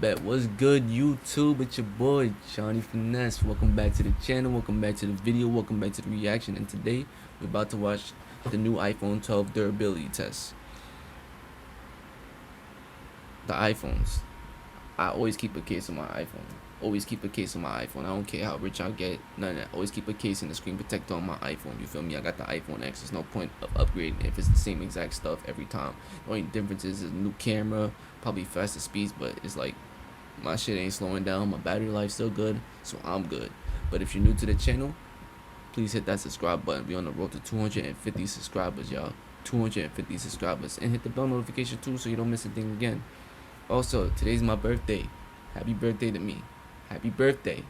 Bet what's good, YouTube? It's your boy Johnny Finesse. Welcome back to the channel. Welcome back to the video. Welcome back to the reaction. And today we're about to watch the new iPhone 12 durability test. The iPhones. I always keep a case on my iPhone. Always keep a case on my iPhone. I don't care how rich I get. None of that. Always keep a case and the screen protector on my iPhone. You feel me? I got the iPhone X. There's no point of upgrading if it's the same exact stuff every time. The only difference is a new camera, probably faster speeds, but it's like my shit ain't slowing down. My battery life's still good, so I'm good. But if you're new to the channel, please hit that subscribe button. We're on the road to 250 subscribers, y'all. 250 subscribers. And hit the bell notification too so you don't miss a thing again. Also, today's my birthday. Happy birthday to me. Happy birthday.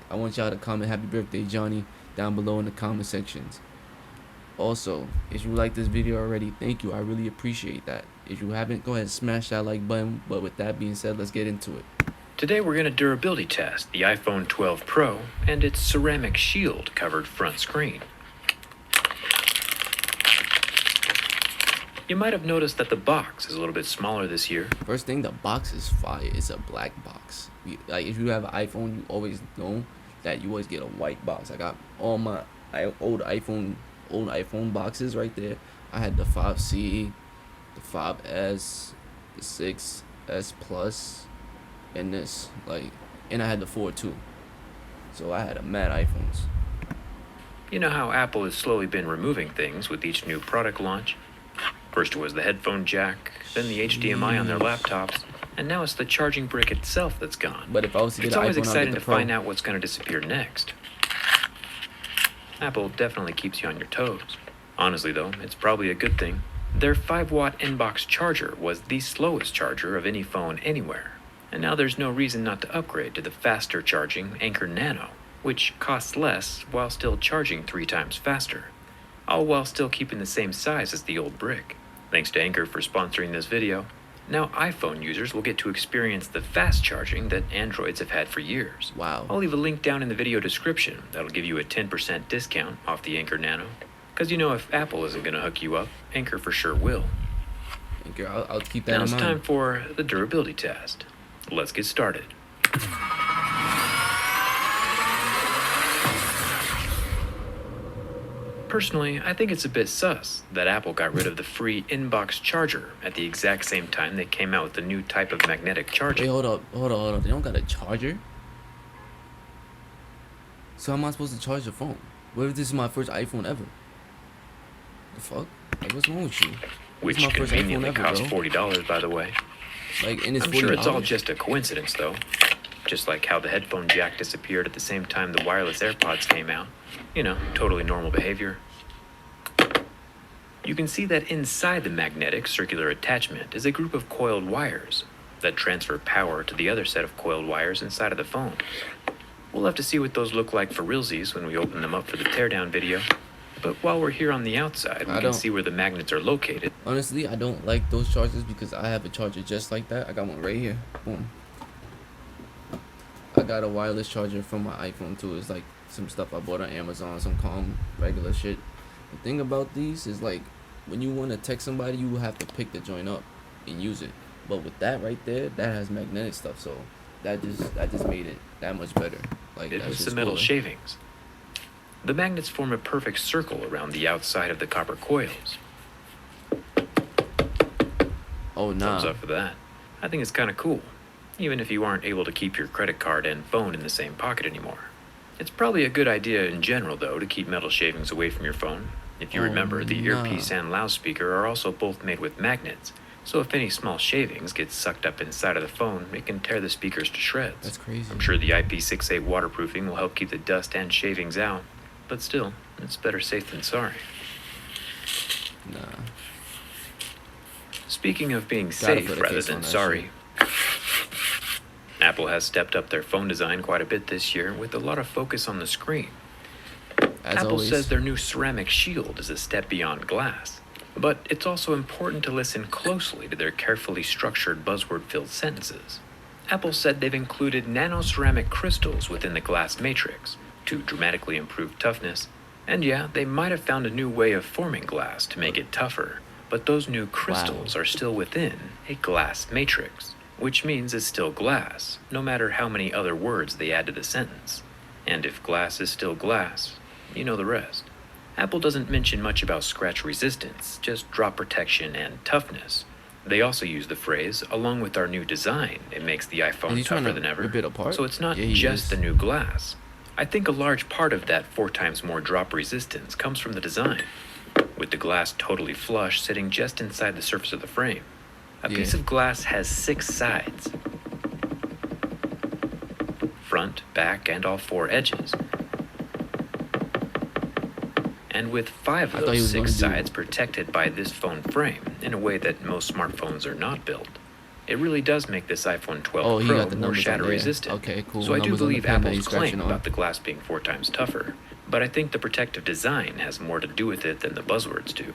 I want y'all to comment happy birthday, Johnny, down below in the comment sections. Also, if you like this video already, thank you. I really appreciate that. If you haven't, go ahead and smash that like button. But with that being said, let's get into it. Today we're going to durability test the iPhone 12 Pro and its ceramic shield covered front screen. You might have noticed that the box is a little bit smaller this year. First thing, the box is fire. It's a black box. Like if you have an iPhone, you always know that you always get a white box. I got all my old iPhone boxes right there. I had the 5C, the 5S, the 6S Plus, and this and I had the 4 too. So I had a mad iPhones. You know how Apple has slowly been removing things with each new product launch? First it was the headphone jack, then the HDMI on their laptops, and now it's the charging brick itself that's gone. But if I was to get it's an always iPhone, exciting I'll get to the Pro. find out what's going to disappear next. Apple definitely keeps you on your toes. Honestly though, it's probably a good thing. Their 5-watt inbox charger was the slowest charger of any phone anywhere, and now there's no reason not to upgrade to the faster charging Anker Nano, which costs less while still charging 3 times faster, all while still keeping the same size as the old brick. Thanks to Anker for sponsoring this video. Now iPhone users will get to experience the fast charging that Androids have had for years. Wow. I'll leave a link down in the video description that'll give you a 10% discount off the Anker Nano. Because you know, if Apple isn't going to hook you up, Anker for sure will. Anker, I'll keep that now in it's mind. time for the durability test. Let's get started. Personally, I think it's a bit sus that Apple got rid of the free inbox charger at the exact same time they came out with the new type of magnetic charger. Wait, hold up. They don't got a charger? So how am I supposed to charge the phone? What if this is my first iPhone ever? The fuck? Like, what's wrong with you? Which conveniently costs $40, by the way. Like, and it's $40. I'm sure it's all just a coincidence, though. Just like how the headphone jack disappeared at the same time the wireless AirPods came out. You know, totally normal behavior. You can see that inside the magnetic circular attachment is a group of coiled wires that transfer power to the other set of coiled wires inside of the phone. We'll have to see what those look like for realsies when we open them up for the teardown video. But while we're here on the outside, we can see where the magnets are located. Honestly, I don't like those chargers because I have a charger just like that. I got one right here. Boom. I got a wireless charger from my iPhone too. It's like some stuff I bought on Amazon, some calm regular shit. The thing about these is like when you want to text somebody, you have to pick the joint up and use it. But with that right there, that has magnetic stuff, so that just made it that much better. Like It that's was just the metal cooler. shavings. The magnets form a perfect circle around the outside of the copper coils. Oh nah. Thumbs up for that. I think it's kind of cool, even if you aren't able to keep your credit card and phone in the same pocket anymore. It's probably a good idea in general, though, to keep metal shavings away from your phone. If you remember, the earpiece and loudspeaker are also both made with magnets, so if any small shavings get sucked up inside of the phone, it can tear the speakers to shreds. That's crazy. I'm sure the IP68 waterproofing will help keep the dust and shavings out, but still, it's better safe than sorry. Nah. Speaking of being safe rather than sorry, Apple has stepped up their phone design quite a bit this year with a lot of focus on the screen. Apple says their new ceramic shield is a step beyond glass, but it's also important to listen closely to their carefully structured buzzword-filled sentences. Apple said they've included nano-ceramic crystals within the glass matrix to dramatically improve toughness, and yeah, they might have found a new way of forming glass to make it tougher, but those new crystals are still within a glass matrix. which means it's still glass, no matter how many other words they add to the sentence. And if glass is still glass, you know the rest. Apple doesn't mention much about scratch resistance, just drop protection and toughness. They also use the phrase, along with our new design, it makes the Is iPhone he trying tougher to than ever. rip it apart? So it's not Yeah, he just is. the new glass. I think a large part of that 4 times more drop resistance comes from the design, with the glass totally flush sitting just inside the surface of the frame. A piece Yeah. of glass has 6 sides, front, back, and all 4 edges. And with 5 I of thought he those was 6 gonna do- sides protected by this phone frame in a way that most smartphones are not built, it really does make this iPhone 12 Oh, he Pro got the more numbers on shatter there. resistant. Okay, cool. So I do Numbers on the believe pen that Apple's he's scratching claim on. about the glass being 4 times tougher, but I think the protective design has more to do with it than the buzzwords do.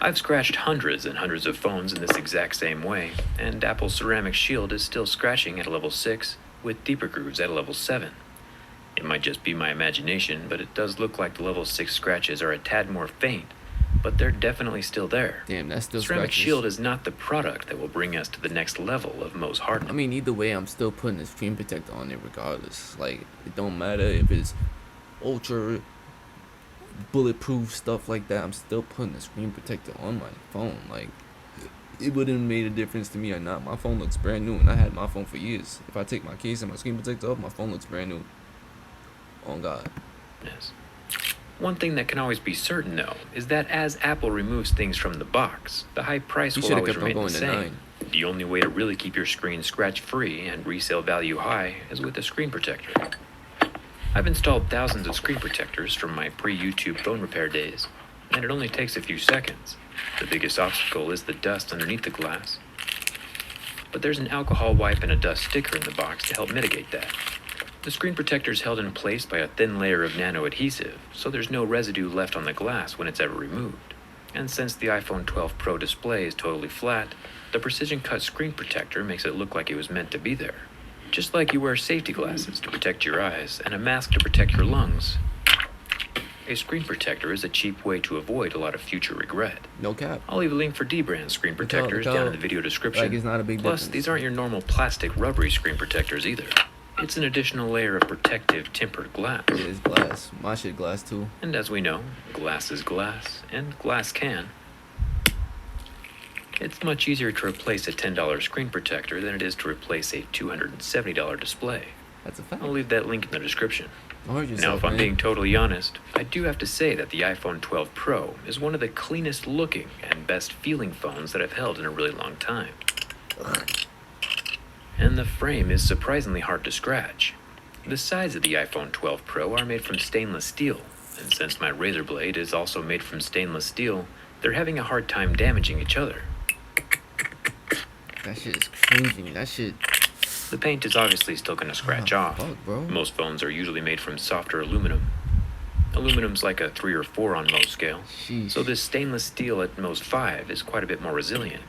I've scratched hundreds and hundreds of phones in this exact same way, and Apple's ceramic shield is still scratching at a level 6, with deeper grooves at a level 7. It might just be my imagination, but it does look like the level 6 scratches are a tad more faint, but they're definitely still there. Damn, that's still Ceramic scratches. shield is not the product that will bring us to the next level of most hardening. I mean, either way, I'm still putting a screen protector on it regardless. Like, it don't matter if it's ultra bulletproof stuff like that. I'm still putting a screen protector on my phone. Like, it wouldn't have made a difference to me or not. My phone looks brand new, and I had my phone for years. If I take my case and my screen protector off, my phone looks brand new. Oh God. Yes. One thing that can always be certain, though, is that as Apple removes things from the box, the high price You will should have always kept on remain going the to same. 9. The only way to really keep your screen scratch-free and resale value high is with a screen protector. I've installed thousands of screen protectors from my pre-YouTube phone repair days, and it only takes a few seconds. The biggest obstacle is the dust underneath the glass. But there's an alcohol wipe and a dust sticker in the box to help mitigate that. The screen protector is held in place by a thin layer of nano adhesive, so there's no residue left on the glass when it's ever removed. And since the iPhone 12 Pro display is totally flat, the precision cut screen protector makes it look like it was meant to be there. Just like you wear safety glasses to protect your eyes and a mask to protect your lungs, a screen protector is a cheap way to avoid a lot of future regret. No cap. I'll leave a link for D-brand screen protectors down in the video description. Like, it's not a big Plus, difference. these aren't your normal plastic rubbery screen protectors either. It's an additional layer of protective tempered glass. Yeah, it's glass. My shit glass too. And as we know, glass is glass, and glass can. It's much easier to replace a $10 screen protector than it is to replace a $270 display. That's a fact. I'll leave that link in the description. I heard Now, yourself, if I'm man. being totally honest, I do have to say that the iPhone 12 Pro is one of the cleanest looking and best feeling phones that I've held in a really long time. And the frame is surprisingly hard to scratch. The sides of the iPhone 12 Pro are made from stainless steel, and since my razor blade is also made from stainless steel, they're having a hard time damaging each other. That shit is cringing. That shit. The paint is obviously still going to scratch off. Fuck, bro. Most phones are usually made from softer aluminum. Aluminum's like a 3 or 4 on Mohs scale. Sheesh. So this stainless steel at Mohs 5 is quite a bit more resilient.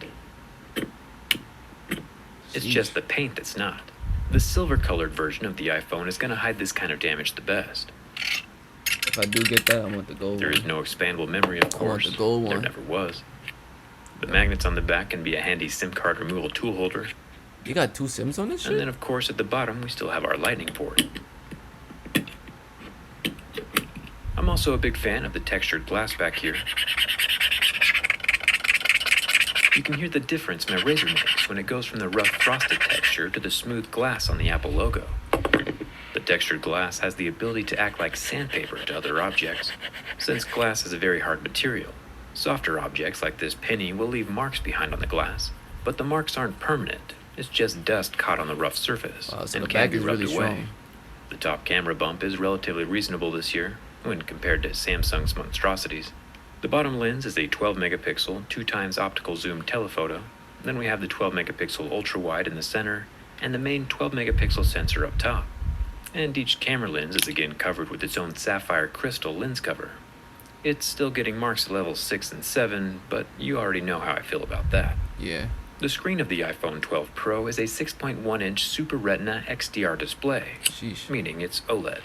It's Sheesh. just the paint that's not. The silver-colored version of the iPhone is going to hide this kind of damage the best. If I do get that, I want the gold There is one. no expandable memory, of I want course. the gold There one. never was. The magnets on the back can be a handy SIM card removal tool holder. You got 2 Sims on this And then, shit? of course, at the bottom, we still have our lightning port. I'm also a big fan of the textured glass back here. You can hear the difference my razor makes when it goes from the rough frosted texture to the smooth glass on the Apple logo. The textured glass has the ability to act like sandpaper to other objects, since glass is a very hard material. Softer objects like this penny will leave marks behind on the glass, but the marks aren't permanent. It's just dust caught on the rough surface Wow, so and the can back be is rubbed really away. strong. The top camera bump is relatively reasonable this year when compared to Samsung's monstrosities. The bottom lens is a 12 megapixel, 2x optical zoom telephoto. Then we have the 12 megapixel ultra wide in the center and the main 12 megapixel sensor up top. And each camera lens is again covered with its own sapphire crystal lens cover. It's still getting marks at level 6 and 7, but you already know how I feel about that. Yeah. The screen of the iPhone 12 Pro is a 6.1-inch Super Retina XDR display, Sheesh. meaning it's OLED,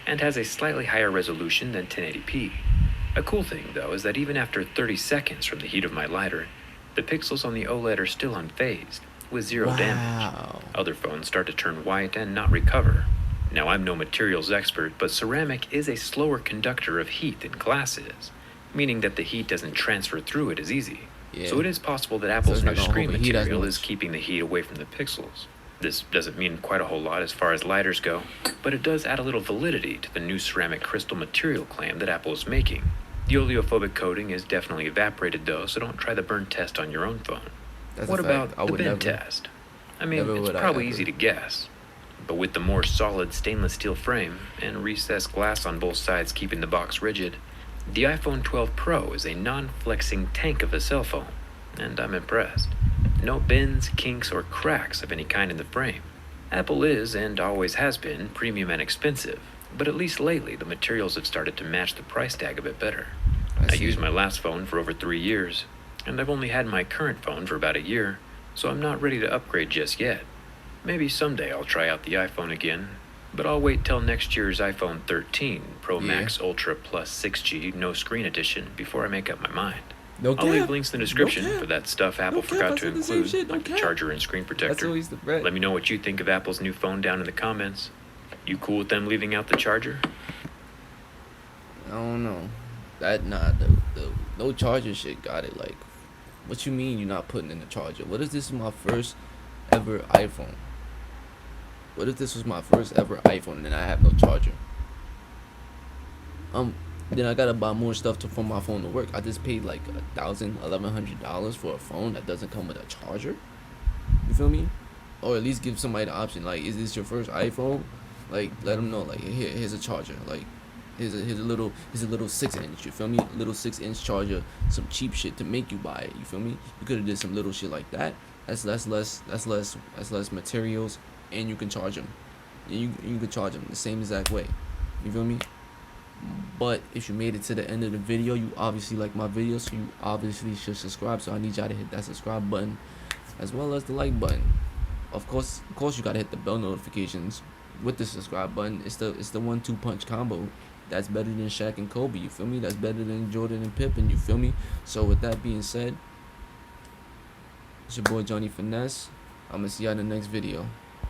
and has a slightly higher resolution than 1080p. A cool thing, though, is that even after 30 seconds from the heat of my lighter, the pixels on the OLED are still unfazed, with zero damage. Wow. Other phones start to turn white and not recover. Now, I'm no materials expert, but ceramic is a slower conductor of heat than glass is, meaning that the heat doesn't transfer through it as easy. Yeah. So it is possible that Apple's it's new not gonna screen overheat as material is much. keeping the heat away from the pixels. This doesn't mean quite a whole lot as far as lighters go, but it does add a little validity to the new ceramic crystal material claim that Apple is making. The oleophobic coating is definitely evaporated though, so don't try the burn test on your own phone. That's What a fact. about I the would bend never. test? I mean, Never it's would I probably ever. easy to guess. But with the more solid stainless steel frame and recessed glass on both sides keeping the box rigid, the iPhone 12 Pro is a non-flexing tank of a cell phone, and I'm impressed. No bends, kinks, or cracks of any kind in the frame. Apple is, and always has been, premium and expensive, but at least lately the materials have started to match the price tag a bit better. I see. used my last phone for over 3 years, and I've only had my current phone for about a year, so I'm not ready to upgrade just yet. Maybe someday I'll try out the iPhone again, but I'll wait till next year's iPhone 13 Pro Yeah. Max Ultra Plus 6G No Screen Edition before I make up my mind. No I'll leave cap. links in the description cap. for that stuff Apple No cap, forgot I to said the same include, shit, no like the cap. charger and screen That's protector. always the threat. Let me know what you think of Apple's new phone down in the comments. You cool with them leaving out the charger? I don't know. That the no charger shit got it. Like, what you mean you're not putting in the charger? What if this is my first ever iPhone? What if this was my first ever iPhone and then I have no charger? Then I gotta buy more stuff for my phone to work. I just paid like $1,100 for a phone that doesn't come with a charger. You feel me? Or at least give somebody the option. Like, is this your first iPhone? Like, let them know. Like, here's a charger. Like, here's a little 6-inch. You feel me? Little 6-inch charger. Some cheap shit to make you buy it. You feel me? You could have did some little shit like that. That's less materials, and you can charge them. You can charge them the same exact way. You feel me? But if you made it to the end of the video, you obviously like my video, so you obviously should subscribe. So I need y'all to hit that subscribe button as well as the like button. Of course, you gotta hit the bell notifications with the subscribe button. It's the 1-2 punch combo. That's better than Shaq and Kobe. You feel me? That's better than Jordan and Pippen. You feel me? So with that being said, it's your boy Johnny Finesse. I'm gonna see y'all in the next video.